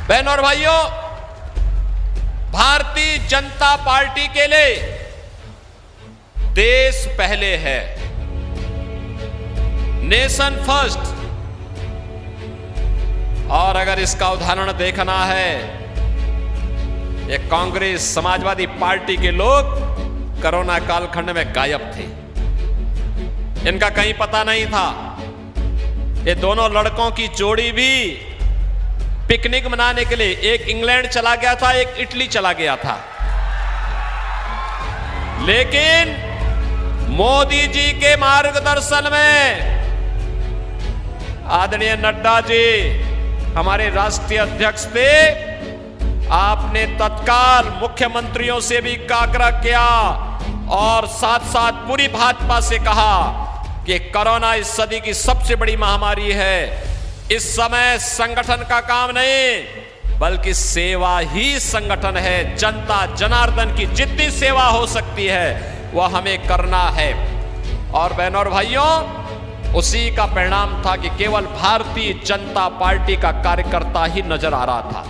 बहनों और भाइयों, भारतीय जनता पार्टी के लिए देश पहले है, नेशन फर्स्ट। और अगर इसका उदाहरण देखना है, ये कांग्रेस समाजवादी पार्टी के लोग कोरोना कालखंड में गायब थे, इनका कहीं पता नहीं था। ये दोनों लड़कों की जोड़ी भी पिकनिक मनाने के लिए एक इंग्लैंड चला गया था, एक इटली चला गया था, लेकिन मोदी जी के मार्गदर्शन में आदरणीय नड्डा जी हमारे राष्ट्रीय अध्यक्ष थे, आपने तत्काल मुख्यमंत्रियों से भी आग्रह किया और साथ साथ पूरी भाजपा से कहा कि कोरोना इस सदी की सबसे बड़ी महामारी है। इस समय संगठन का काम नहीं बल्कि सेवा ही संगठन है। जनता जनार्दन की जितनी सेवा हो सकती है वह हमें करना है। और बहनों और भाइयों, उसी का परिणाम था कि केवल भारतीय जनता पार्टी का कार्यकर्ता ही नजर आ रहा था।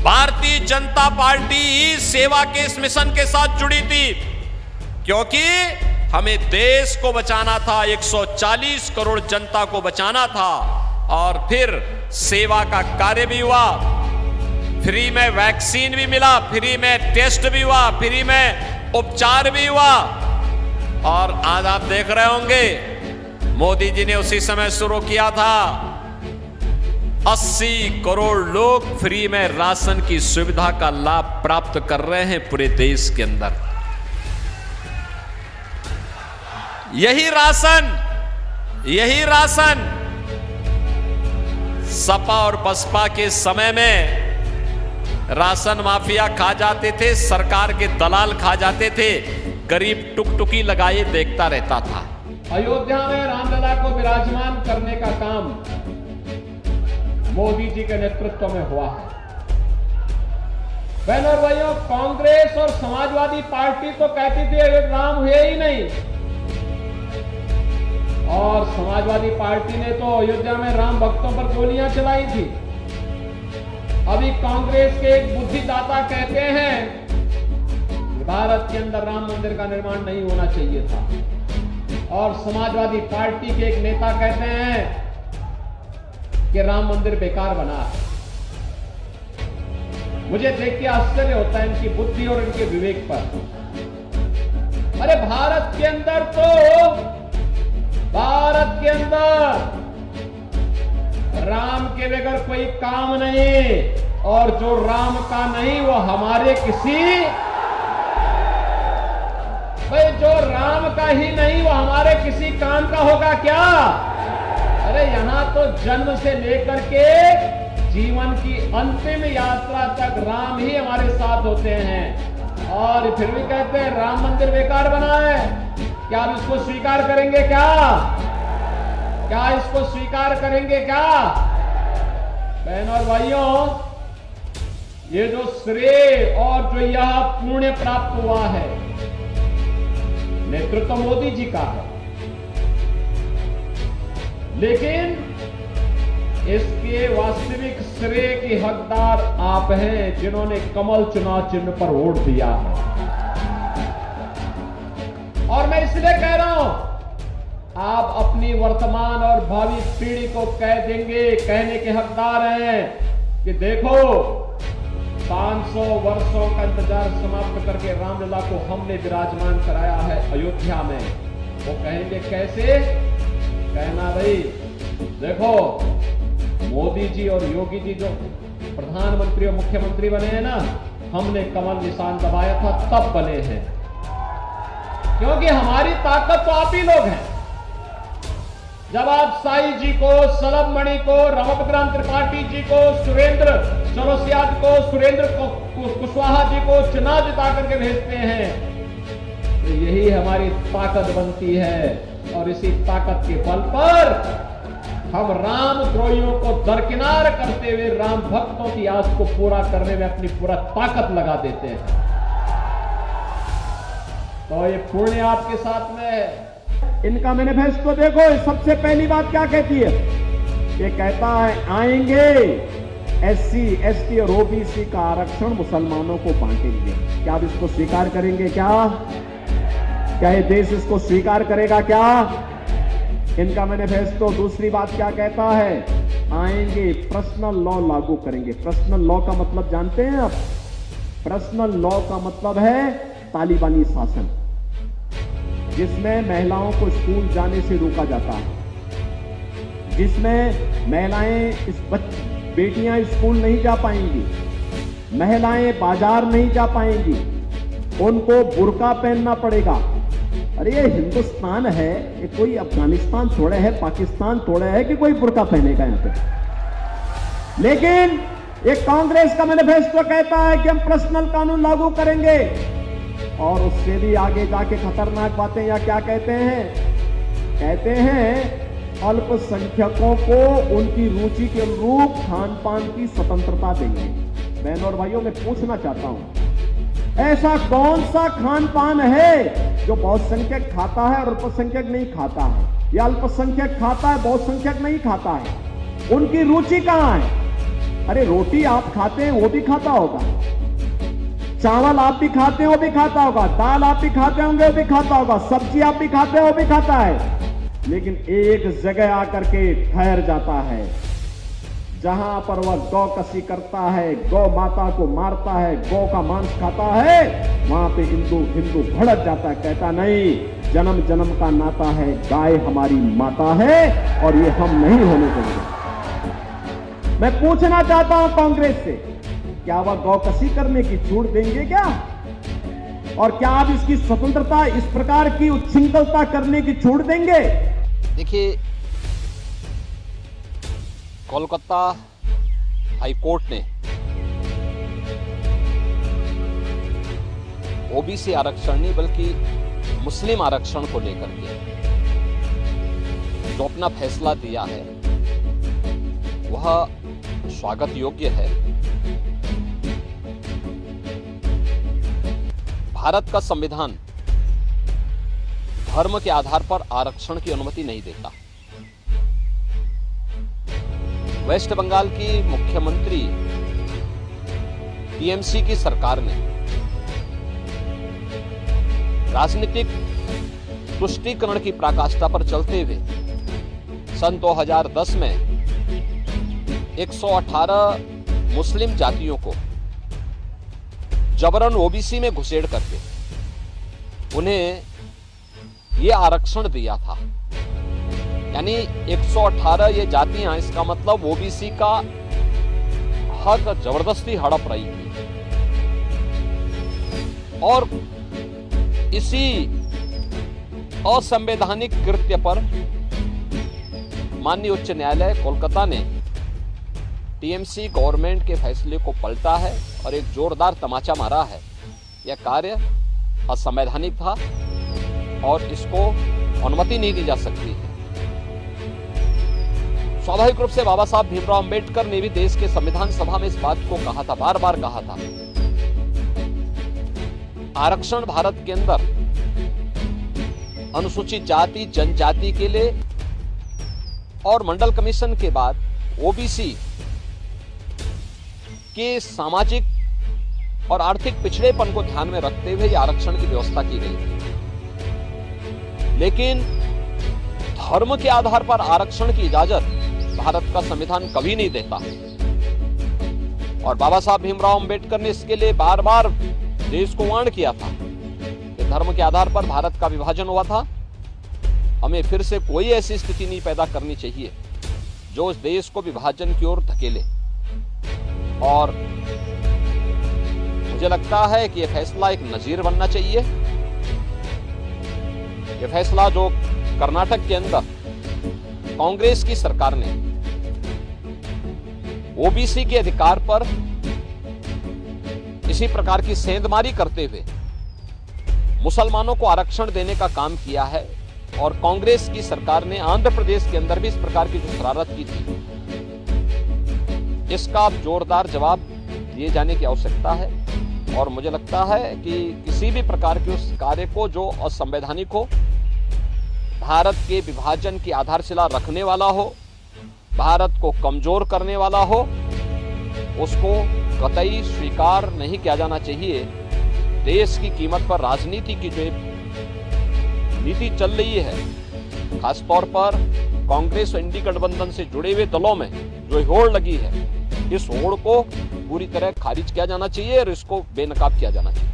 भारतीय जनता पार्टी सेवा के इस मिशन के साथ जुड़ी थी, क्योंकि हमें देश को बचाना था, 140 करोड़ जनता को बचाना था। और फिर सेवा का कार्य भी हुआ, फ्री में वैक्सीन भी मिला, फ्री में टेस्ट भी हुआ, फ्री में उपचार भी हुआ। और आज आप देख रहे होंगे मोदी जी ने उसी समय शुरू किया था, 80 करोड़ लोग फ्री में राशन की सुविधा का लाभ प्राप्त कर रहे हैं पूरे देश के अंदर। यही राशन सपा और बसपा के समय में राशन माफिया खा जाते थे, सरकार के दलाल खा जाते थे, गरीब टुकटुकी लगाए देखता रहता था। अयोध्या में रामलला को विराजमान करने का काम मोदी जी के नेतृत्व में हुआ है। बहनों और भाइयों, कांग्रेस और समाजवादी पार्टी तो कहती थी अयोध्या राम हुए ही नहीं, और समाजवादी पार्टी ने तो अयोध्या में राम भक्तों पर गोलियां चलाई थी। अभी कांग्रेस के एक बुद्धिदाता कहते हैं कि भारत के अंदर राम मंदिर का निर्माण नहीं होना चाहिए था, और समाजवादी पार्टी के एक नेता कहते हैं कि राम मंदिर बेकार बना है। मुझे देख के आश्चर्य होता है इनकी बुद्धि और इनके विवेक पर। अरे भारत के अंदर राम के बगैर कोई काम नहीं, और जो राम का नहीं वो हमारे जो राम का ही नहीं वो हमारे किसी काम का होगा क्या? अरे यहां तो जन्म से लेकर के जीवन की अंतिम यात्रा तक राम ही हमारे साथ होते हैं, और फिर भी कहते हैं राम मंदिर बेकार बना है। क्या आप इसको स्वीकार करेंगे? क्या इसको स्वीकार करेंगे क्या? बहनों और भाइयों, ये जो श्रेय और जो यह पुण्य प्राप्त हुआ है, नेतृत्व मोदी जी का है, लेकिन इसके वास्तविक श्रेय के हकदार आप हैं, जिन्होंने कमल चुनाव चिन्ह पर वोट दिया है। और मैं इसलिए कह रहा हूं, आप अपनी वर्तमान और भावी पीढ़ी को कहने के हकदार हैं कि देखो 500 वर्षों का इंतजार समाप्त करके रामलला को हमने विराजमान कराया है अयोध्या में। वो कहेंगे कैसे? कहना भाई देखो, मोदी जी और योगी जी जो प्रधानमंत्री और मुख्यमंत्री बने हैं ना, हमने कमल निशान दबाया था तब बने हैं, क्योंकि हमारी ताकत तो आप ही लोग हैं। जब आप साई जी को, सलभ मणि को, रमतग्राम त्रिपाठी जी को, सुरेंद्र चौरसिया को, सुरेंद्र कुशवाहा जी को चुनाव जिता करके भेजते हैं, तो यही हमारी ताकत बनती है। और इसी ताकत के बल पर हम राम द्रोहियों को दरकिनार करते हुए राम भक्तों की आस को पूरा करने में अपनी पूरा ताकत लगा देते हैं। तो ये पुण्य आपके साथ में है। इनका मैनिफेस्टो देखो, सबसे पहली बात क्या कहती है? ये कहता है आएंगे SC, ST और OBC का आरक्षण मुसलमानों को बांटेंगे। क्या आप इसको स्वीकार करेंगे? क्या ये देश इसको स्वीकार करेगा? क्या इनका मैनिफेस्टो दूसरी बात क्या कहता है? आएंगे पर्सनल लॉ लागू करेंगे। पर्सनल लॉ का मतलब जानते हैं आप? पर्सनल लॉ का मतलब है तालिबानी शासन, जिसमें महिलाओं को स्कूल जाने से रोका जाता है, जिसमें महिलाएं बेटियां स्कूल नहीं जा पाएंगी, महिलाएं बाजार नहीं जा पाएंगी, उनको बुर्का पहनना पड़ेगा। अरे ये हिंदुस्तान है, ये कोई अफगानिस्तान थोड़े है, पाकिस्तान थोड़े है कि कोई बुर्का पहनेगा यहां पे। लेकिन ये कांग्रेस का मैनिफेस्टो कहता है कि हम पर्सनल कानून लागू करेंगे, और उससे भी आगे जाके खतरनाक बातें या क्या कहते हैं? कहते हैं अल्पसंख्यकों को उनकी रुचि के अनुरूप खान पान की स्वतंत्रता देंगे। बहनों और भाइयों, मैं पूछना चाहता हूं, ऐसा कौन सा खान पान है जो बहुसंख्यक खाता है और अल्पसंख्यक नहीं खाता है? या अल्पसंख्यक खाता है, बहुसंख्यक नहीं खाता है? उनकी रुचि कहां है? अरे रोटी आप खाते हैं, वो भी खाता होगा, चावल आप भी खाते हैं, वो भी खाता होगा, दाल आप भी खाते होंगे, वो भी खाता होगा, सब्जी आप भी खाते हैं, वो भी खाता है। लेकिन एक जगह आकर के ठहर जाता है, जहां पर वह गौ कसी करता है, गौ माता को मारता है, गौ का मांस खाता है, वहां पे हिंदू भड़क जाता है, कहता नहीं, जन्म जन्म का नाता है, गाय हमारी माता है और ये हम नहीं होने देंगे। मैं पूछना चाहता हूं कांग्रेस से, क्या वह गौ कसी करने की छूट देंगे क्या? और क्या आप इसकी स्वतंत्रता, इस प्रकार की उच्छृंखलता करने की छूट देंगे? देखिए, कोलकाता हाई कोर्ट ने ओबीसी आरक्षण नहीं बल्कि मुस्लिम आरक्षण को लेकर के जो अपना फैसला दिया है वह स्वागत योग्य है। भारत का संविधान धर्म के आधार पर आरक्षण की अनुमति नहीं देता। वेस्ट बंगाल की मुख्यमंत्री टीएमसी की सरकार ने राजनीतिक तुष्टीकरण की पराकाष्ठा पर चलते हुए सन 2010 में 118 मुस्लिम जातियों को जबरन ओबीसी में घुसेड़ करके उन्हें यह आरक्षण दिया था। यानी 118 ये जातियां, इसका मतलब ओबीसी का हक जबरदस्ती हड़प रही थी। और इसी असंवैधानिक कृत्य पर माननीय उच्च न्यायालय कोलकाता ने टीएमसी गवर्नमेंट के फैसले को पलटा है और एक जोरदार तमाचा मारा है। यह कार्य असंवैधानिक था और इसको अनुमति नहीं दी जा सकती है। स्वाभाविक रूप से बाबा साहब भीमराव अंबेडकर ने भी देश के संविधान सभा में इस बात को कहा था, बार बार कहा था। आरक्षण भारत के अंदर अनुसूचित जाति जनजाति के लिए और मंडल कमीशन के बाद ओबीसी के सामाजिक और आर्थिक पिछड़ेपन को ध्यान में रखते हुए यह आरक्षण की व्यवस्था की गई। लेकिन धर्म के आधार पर आरक्षण की इजाजत भारत का संविधान कभी नहीं देता। और बाबा साहब भीमराव अंबेडकर ने इसके लिए बार बार देश को वार्न किया था कि धर्म के आधार पर भारत का विभाजन हुआ था। हमें फिर से कोई ऐसी स्थिति नहीं पैदा करनी चाहिए जो इस देश को विभाजन की ओर धकेले। और मुझे लगता है कि यह फैसला एक नजीर बनना चाहिए। यह फैसला जो कर्नाटक के अंदर कांग्रेस की सरकार ने ओबीसी के अधिकार पर इसी प्रकार की सेंधमारी करते हुए मुसलमानों को आरक्षण देने का काम किया है, और कांग्रेस की सरकार ने आंध्र प्रदेश के अंदर भी इस प्रकार की जो शरारत की थी, इसका जोरदार जवाब दिए जाने की आवश्यकता है। और मुझे लगता है कि किसी भी प्रकार के उस कार्य को जो असंवैधानिक हो, भारत के विभाजन की आधारशिला रखने वाला हो, भारत को कमजोर करने वाला हो, उसको कतई स्वीकार नहीं किया जाना चाहिए। देश की कीमत पर राजनीति की जो नीति चल रही है, खासतौर पर कांग्रेस और इंडी गठबंधन से जुड़े हुए दलों में जो होड़ लगी है, इस होड़ को पूरी तरह खारिज किया जाना चाहिए और इसको बेनकाब किया जाना चाहिए।